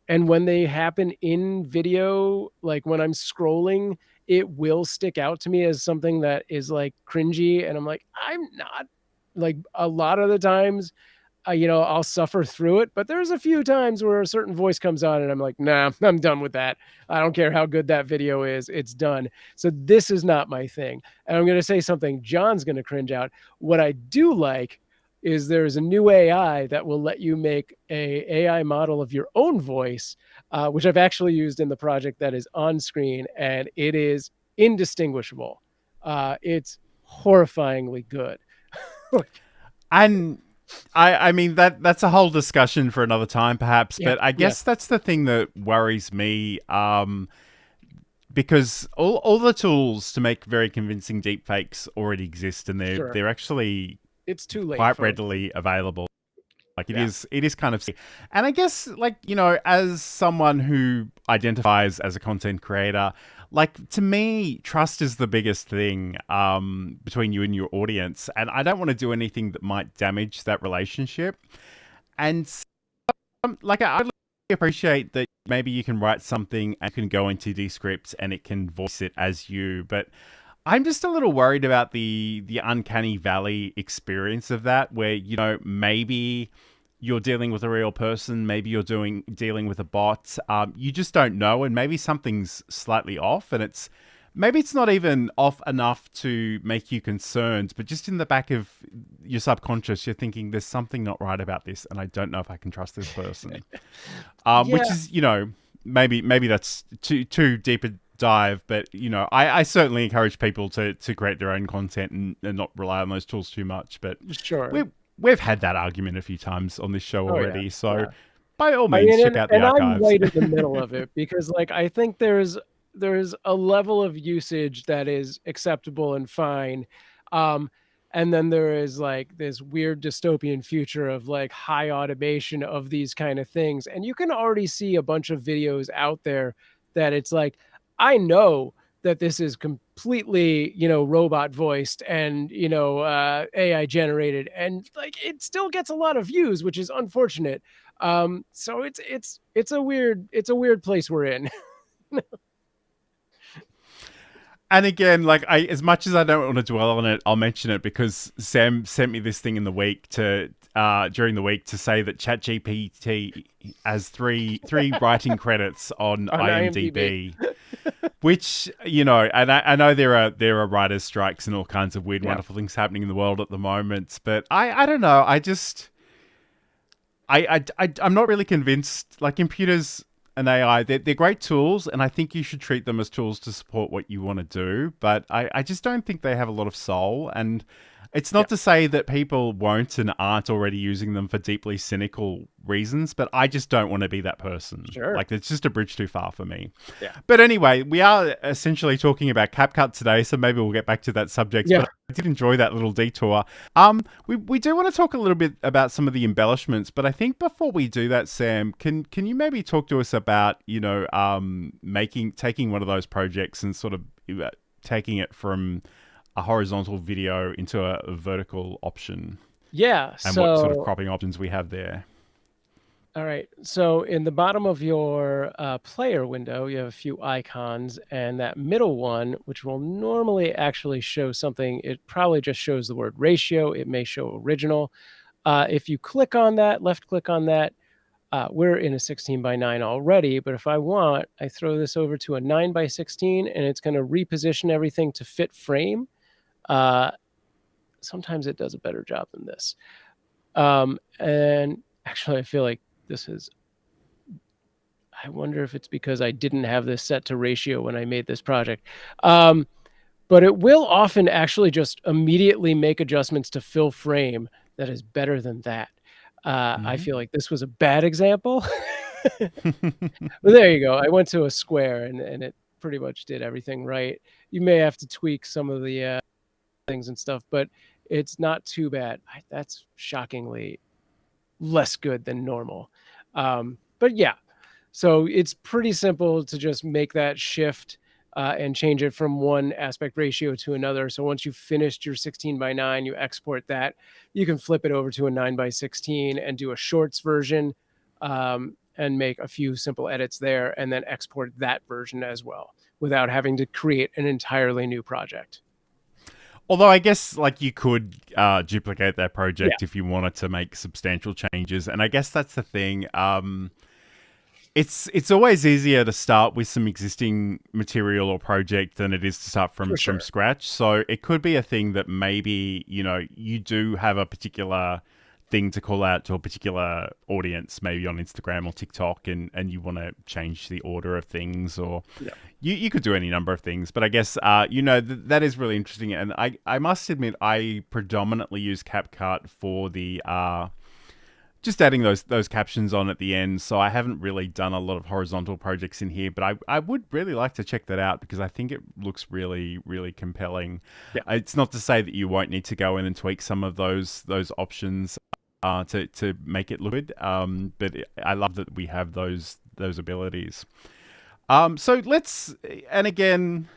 And when they happen in video, like when I'm scrolling, it will stick out to me as something that is like cringy. And I'm like, I'm not. Like, a lot of the times, I'll suffer through it. But there's a few times where a certain voice comes on and I'm like, nah, I'm done with that. I don't care how good that video is. It's done. So this is not my thing. And I'm going to say something John's going to cringe out. What I do like is there's a new AI that will let you make a AI model of your own voice, which I've actually used in the project that is on screen, and it is indistinguishable. It's horrifyingly good. And I mean that's a whole discussion for another time, perhaps. Yeah, But I guess that's the thing that worries me, because all the tools to make very convincing deepfakes already exist, and they're actually it's too late. Quite folks. readily available. Like it is kind of, and I guess like as someone who identifies as a content creator, like to me, trust is the biggest thing between you and your audience, and I don't want to do anything that might damage that relationship. And like I really appreciate that maybe you can write something and can go into Descript and it can voice it as you, but I'm just a little worried about the uncanny valley experience of that, where maybe you're dealing with a real person, maybe you're dealing with a bot. You just don't know, and maybe something's slightly off, and maybe it's not even off enough to make you concerned, but just in the back of your subconscious, you're thinking there's something not right about this, and I don't know if I can trust this person. Which is, maybe that's too deep a dive, but I certainly encourage people to create their own content and not rely on those tools too much. But sure, we've had that argument a few times on this show already, so by all I means, mean, check out the archives. I'm right in the middle of it because, like, I think there's a level of usage that is acceptable and fine, and then there is like this weird dystopian future of like high automation of these kind of things, and you can already see a bunch of videos out there that it's like, I know that this is completely, robot voiced and, AI generated, and like it still gets a lot of views, which is unfortunate. So it's a weird place we're in. And again, like as much as I don't want to dwell on it, I'll mention it because Sam sent me this thing in the week during the week to say that ChatGPT has three writing credits on IMDb. Which, and I know there are writers' strikes and all kinds of weird, wonderful things happening in the world at the moment, but I don't know. I'm not really convinced. Like, computers and AI, they're great tools, and I think you should treat them as tools to support what you want to do. But I just don't think they have a lot of soul. And it's not to say that people won't and aren't already using them for deeply cynical reasons, but I just don't want to be that person. Sure. Like, it's just a bridge too far for me. Yeah. But anyway, we are essentially talking about CapCut today, so maybe we'll get back to that subject. Yeah. But I did enjoy that little detour. We do want to talk a little bit about some of the embellishments, but I think before we do that, Sam, can you maybe talk to us about, taking one of those projects and sort of taking it from a horizontal video into a vertical option? Yeah. And what sort of cropping options we have there. All right. So in the bottom of your player window, you have a few icons, and that middle one, which will normally actually show something, it probably just shows the word ratio. It may show original. If you click on that, left click on that, we're in a 16:9 already, but if I want, I throw this over to a 9:16, and it's going to reposition everything to fit frame. Sometimes it does a better job than this. And actually, I feel like I wonder if it's because I didn't have this set to ratio when I made this project. But it will often actually just immediately make adjustments to fill frame that is better than that. I feel like this was a bad example. But there you go. I went to a square and it pretty much did everything right. You may have to tweak some of the things and stuff, but it's not too bad. That's shockingly less good than normal. But yeah, so it's pretty simple to just make that shift and change it from one aspect ratio to another. So once you've finished your 16:9, you export that. You can flip it over to a 9:16 and do a shorts version and make a few simple edits there, and then export that version as well without having to create an entirely new project. Although I guess like you could duplicate that project if you wanted to make substantial changes, and I guess that's the thing. It's always easier to start with some existing material or project than it is to start from scratch. So it could be a thing that maybe you do have a particular thing to call out to a particular audience, maybe on Instagram or TikTok, and you want to change the order of things, or you could do any number of things. But I guess that is really interesting, and I must admit I predominantly use CapCut for the just adding those captions on at the end. So I haven't really done a lot of horizontal projects in here, but I would really like to check that out because I think it looks really, really compelling. It's not to say that you won't need to go in and tweak some of those options to make it look good, but I love that we have those abilities. So and again,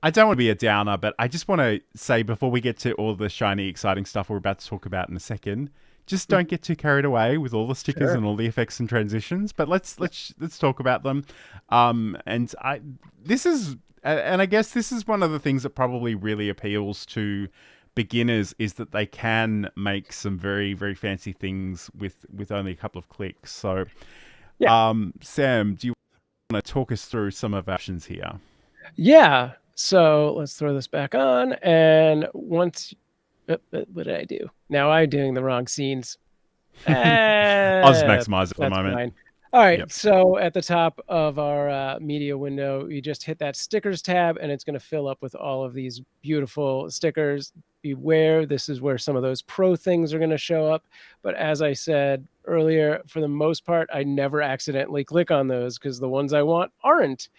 I don't want to be a downer, but I just want to say before we get to all the shiny, exciting stuff we're about to talk about in a second, just don't get too carried away with all the stickers and all the effects and transitions. But let's talk about them. And this is And I guess this is one of the things that probably really appeals to beginners is that they can make some very, very fancy things with only a couple of clicks. So, Yeah. Sam, do you want to talk us through some of our options here? Yeah. So let's throw this back on. And once, what did I do? Now I'm doing the wrong scenes. I'll just maximize it for the That's moment. fine. All right. Yep. So at the top of our media window, you just hit that stickers tab and it's going to fill up with all of these beautiful stickers. Beware, this is where some of those pro things are going to show up. But as I said earlier, for the most part, I never accidentally click on those because the ones I want aren't.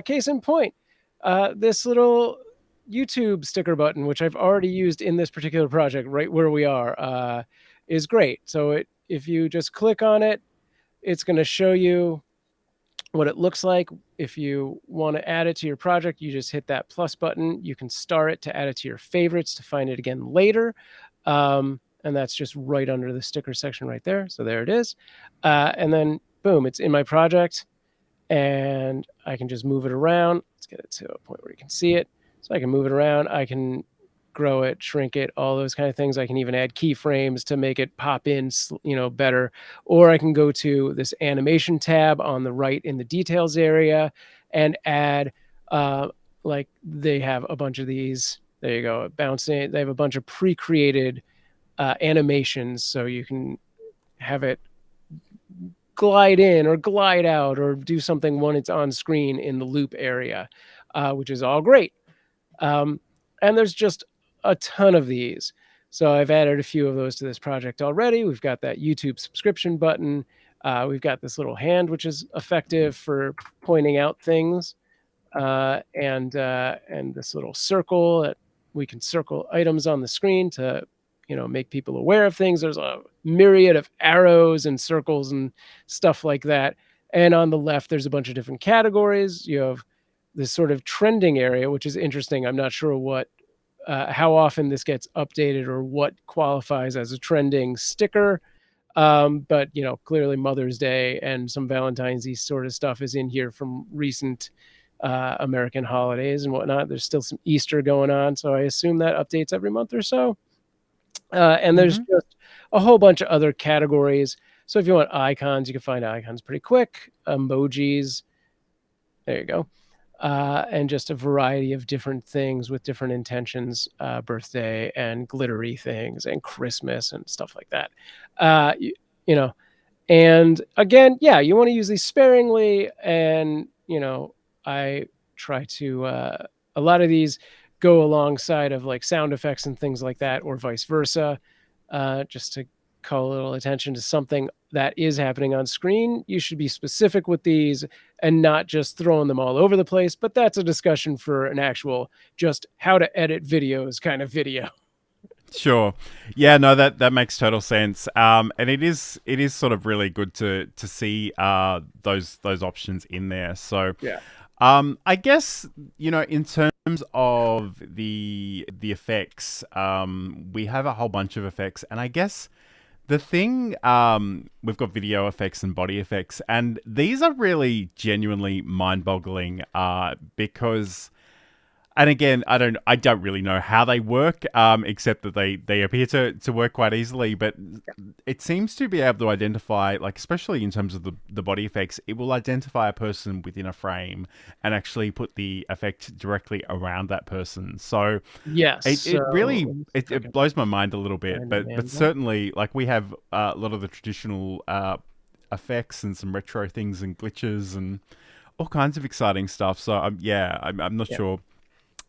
Case in point, this little YouTube sticker button, which I've already used in this particular project right where we are, is great. So if you just click on it, it's going to show you what it looks like. If you want to add it to your project, you just hit that plus button. You can star it to add it to your favorites to find it again later. And that's just right under the sticker section right there. So there it is. And then boom, it's in my project and I can just move it around. Let's get it to a point where you can see it. So I can move it around. I can grow it, shrink it, all those kind of things. I can even add keyframes to make it pop in, better. Or I can go to this animation tab on the right in the details area and add, like they have a bunch of these. There you go, bouncing. They have a bunch of pre-created animations, so you can have it glide in or glide out or do something when it's on screen in the loop area, which is all great. And there's just a ton of these. So I've added a few of those to this project already. We've got that YouTube subscription button. We've got this little hand, which is effective for pointing out things. And this little circle that we can circle items on the screen to, make people aware of things. There's a myriad of arrows and circles and stuff like that. And on the left, there's a bunch of different categories. You have this sort of trending area, which is interesting. I'm not sure how often this gets updated or what qualifies as a trending sticker. But, clearly Mother's Day and some Valentine's Day sort of stuff is in here from recent American holidays and whatnot. There's still some Easter going on, so I assume that updates every month or so. And there's just a whole bunch of other categories. So if you want icons, you can find icons pretty quick. Emojis. There you go. And just a variety of different things with different intentions, birthday and glittery things and Christmas and stuff like that. And again, yeah, you want to use these sparingly. And, I try to, a lot of these go alongside of like sound effects and things like that, or vice versa, just to call a little attention to something that is happening on screen. You should be specific with these and not just throwing them all over the place. But that's a discussion for an actual just how to edit videos kind of video. Sure. Yeah, no, that makes total sense. And it is sort of really good to see those options in there. So yeah. I guess, in terms of the effects, we have a whole bunch of effects, and I guess the thing, we've got video effects and body effects, and these are really genuinely mind-boggling, because, and again, I don't really know how they work, except that they appear to work quite easily, but it seems to be able to identify, like, especially in terms of the body effects, it will identify a person within a frame and actually put the effect directly around that person. So yes, it really blows my mind a little bit, but certainly, like, we have a lot of the traditional effects and some retro things and glitches and all kinds of exciting stuff. So I'm not sure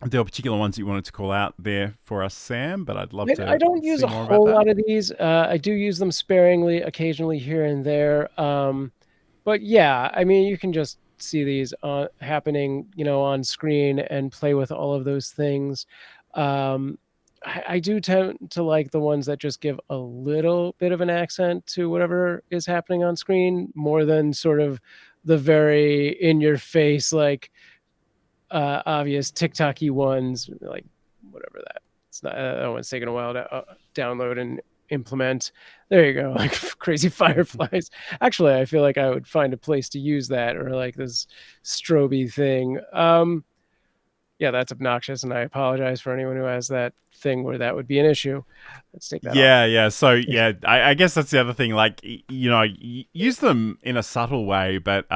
there are particular ones that you wanted to call out there for us, Sam, but I'd love to. I don't use a whole lot of these. I do use them sparingly, occasionally here and there. But yeah, I mean, you can just see these happening, on screen and play with all of those things. I do tend to like the ones that just give a little bit of an accent to whatever is happening on screen, more than sort of the very in your face, like, obvious TikTok-y ones, like whatever that. It's not. That one's taking a while to download and implement. There you go, like crazy fireflies. Actually, I feel like I would find a place to use that, or like this stroby thing. Yeah, that's obnoxious, and I apologize for anyone who has that thing where that would be an issue. Let's take that off. Yeah. So yeah, I guess that's the other thing. Like, use them in a subtle way, but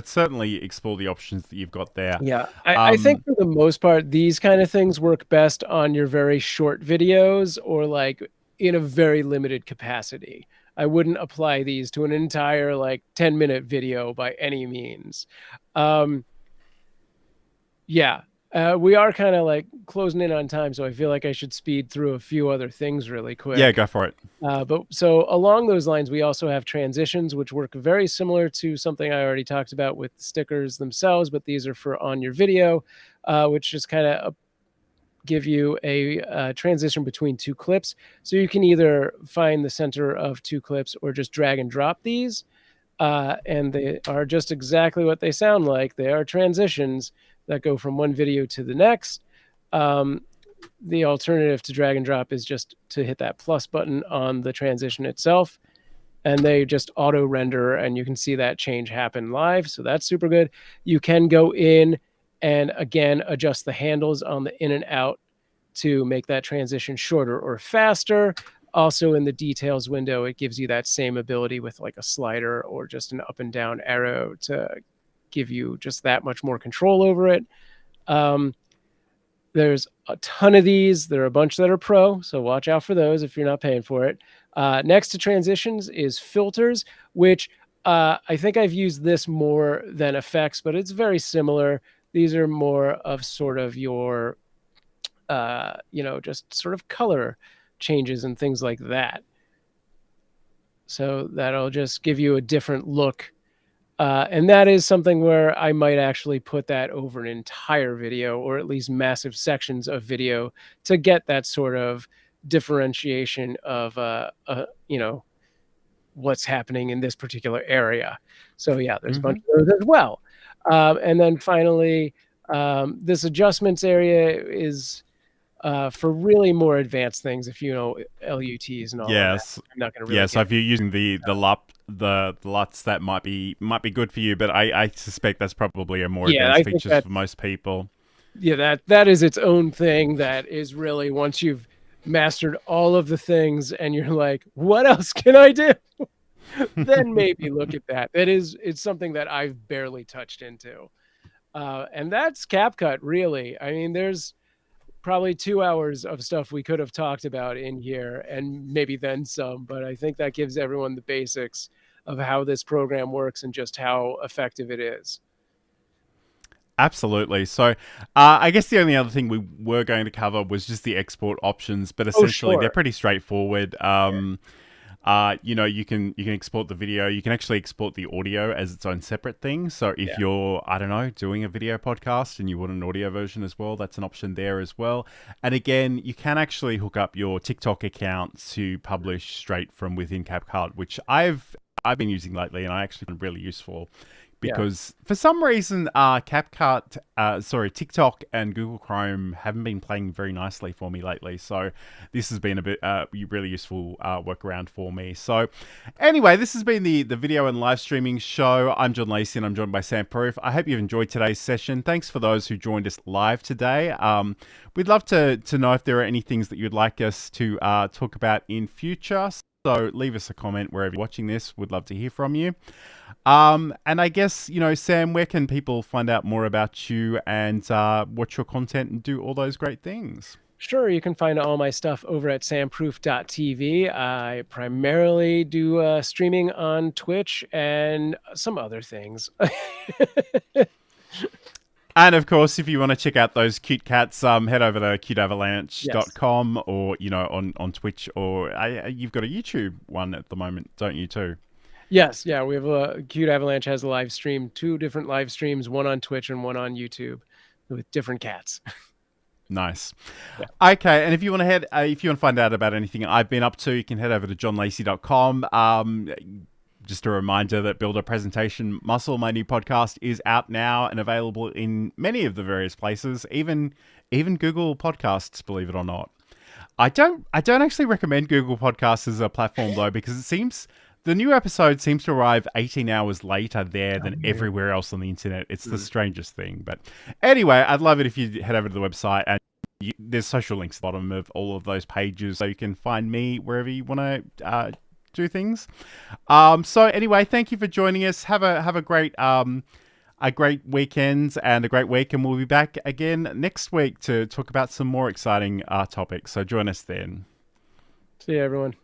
certainly explore the options that you've got there. Yeah, I think for the most part, these kind of things work best on your very short videos or like in a very limited capacity. I wouldn't apply these to an entire like 10-minute video by any means. Yeah, we are kind of like closing in on time, so I feel like I should speed through a few other things really quick. Yeah, go for it. But so along those lines, we also have transitions, which work very similar to something I already talked about with the stickers themselves, but these are for on your video, which just kind of give you a transition between two clips. So you can either find the center of two clips or just drag and drop these. And they are just exactly what they sound like. They are transitions that go from one video to the next. The alternative to drag and drop is just to hit that plus button on the transition itself, and they just auto render, and you can see that change happen live. So that's super good. You can go in and again adjust the handles on the in and out to make that transition shorter or faster. Also in the details window, it gives you that same ability with like a slider or just an up and down arrow to give you just that much more control over it. There's a ton of these. There are a bunch that are pro, so watch out for those if you're not paying for it. Next to transitions is filters, which I think I've used this more than effects, but it's very similar. These are more of sort of your, just sort of color changes and things like that. So that'll just give you a different look. And that is something where I might actually put that over an entire video, or at least massive sections of video, to get that sort of differentiation of, what's happening in this particular area. So yeah, there's a bunch of those as well. And then finally, this adjustments area is for really more advanced things. If you know LUTs and all that, I'm not going to really. So if you're using the LUTs, that might be good for you, but I suspect that's probably a more advanced feature for most people. Yeah, that is its own thing. That is really, once you've mastered all of the things and you're like, what else can I do? Then maybe look at that. It's something that I've barely touched into. And that's CapCut, really. I mean, there's probably 2 hours of stuff we could have talked about in here, and maybe then some, but I think that gives everyone the basics of how this program works and just how effective it is. Absolutely. So I guess the only other thing we were going to cover was just the export options, but essentially they're pretty straightforward. You can export the video. You can actually export the audio as its own separate thing. So if you're, I don't know, doing a video podcast and you want an audio version as well, that's an option there as well. And again, you can actually hook up your TikTok account to publish straight from within CapCut, which I've been using lately, and I actually find really useful. Because for some reason, TikTok and Google Chrome haven't been playing very nicely for me lately. So this has been a bit really useful workaround for me. So anyway, this has been the video and live streaming show. I'm John Lacey, and I'm joined by Sam Proof. I hope you've enjoyed today's session. Thanks for those who joined us live today. We'd love to know if there are any things that you'd like us to talk about in future. So leave us a comment wherever you're watching this. We'd love to hear from you. And I guess, Sam, where can people find out more about you and watch your content and do all those great things? Sure, you can find all my stuff over at samproof.tv. I primarily do streaming on Twitch and some other things. And of course, if you want to check out those cute cats, head over to cuteavalanche.com or, on Twitch, or you've got a YouTube one at the moment, don't you, too? Yes, yeah, we have a Cute Avalanche has a live stream, 2 different live streams, one on Twitch and one on YouTube with different cats. Nice. Yeah. Okay, and if you want to find out about anything I've been up to, you can head over to johnlacey.com. Just a reminder that Build a Presentation Muscle, my new podcast, is out now and available in many of the various places, even Google Podcasts, believe it or not. I don't actually recommend Google Podcasts as a platform though, because it seems the new episode seems to arrive 18 hours later there than weird. everywhere else on the internet. It's the strangest thing. But anyway, I'd love it if you head over to the website, and there's social links at the bottom of all of those pages, so you can find me wherever you want to do things. So anyway, thank you for joining us. Have a great weekend and a great week, and we'll be back again next week to talk about some more exciting topics. So join us then. See you, everyone.